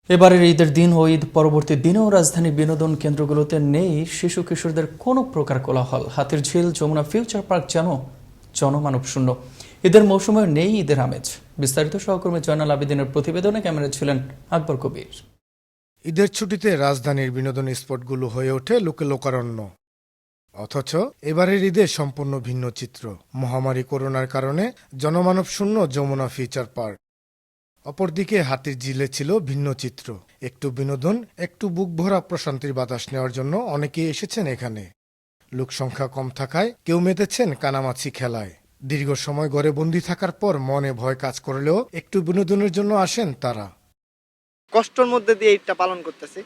এবারের ঈদের দিন ও ঈদ পরবর্তী দিনেও রাজধানীর বিনোদন কেন্দ্রগুলোতে নেই শিশু কিশোরদের কোনো প্রকার কোলাহল। হাতিরঝিল, যমুনা ফিউচার পার্ক যেন জনমানব শূন্য। ঈদের মৌসুমে নেই ঈদের আমেজ। বিস্তারিত সহকর্মী জয়নাল আবেদিনের প্রতিবেদনে ক্যামেরায় ছিলেন আকবর কবির। ঈদের ছুটিতে রাজধানীর বিনোদন স্পটগুলো হয়ে ওঠে লোকে লোকারণ্য। অথচ এবারের ঈদে সম্পূর্ণ ভিন্ন চিত্র। মহামারী করোনার কারণে জনমানব শূন্য যমুনা ফিউচার পার্ক। অপরদিকে হাতিরঝিলে ছিল ভিন্ন চিত্র। একটু বিনোদন, একটু বুক ভরা প্রশান্তির বাতাস নেওয়ার জন্য অনেকেই এসেছেন এখানে। লোকসংখ্যা কম থাকায় কেউ মেতেছেন কানামাছি খেলায়। দীর্ঘ সময় ঘরে বন্দি থাকার পর মনে ভয় কাজ করলেও একটু বিনোদনের জন্য আসেন তারা। কষ্টের মধ্যে দিয়ে ঈদটা পালন করতেছি,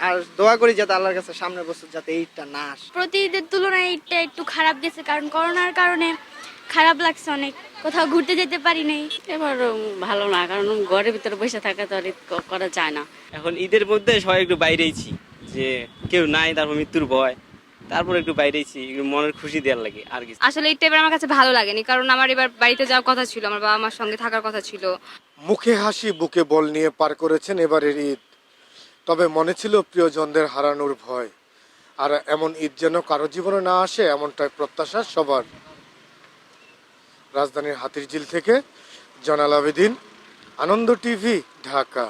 আর দোয়া করি যাতে আল্লাহর কাছে সামনের বছর যাতে এই ঈদটা না আসে। প্রতি ঈদের তুলনায় ঈদটা একটু খারাপ গেছে, কারণ করোনার কারণে খারাপ লাগছে অনেক, কোথাও ঘুরতে যেতে পারি নাই। এবার ভালো না, কারণ ঘরের ভিতরে বসে থাকা তো আর ঈদ করা যায় না। এখন ঈদের মধ্যে সবাই একটু বাইরেইছি, যে কেউ নাই, তারপর মৃত্যুর ভয়, তারপর একটু বাইরেইছি, একটু মনের খুশি দেওয়ার লাগে আর কিছু। আসলে ঈদটা এবার আমার কাছে ভালো লাগেনি, কারণ আমার এবার বাড়িতে যাওয়ার কথা ছিল, আমার বাবা মার সঙ্গে থাকার কথা ছিল। মুখে হাসি বুকে বল নিয়ে পার করেছেন এবারের ঈদ। তবে মনে ছিল প্রিয়জনদের হারানোর ভয়। আর এমন ঈদ যেন কারো জীবনে না আসে, এমনটাই প্রত্যাশা সবার। রাজধানীর হাতিরঝিল থেকে জয়নাল আবেদিন, আনন্দ টিভি, ঢাকা।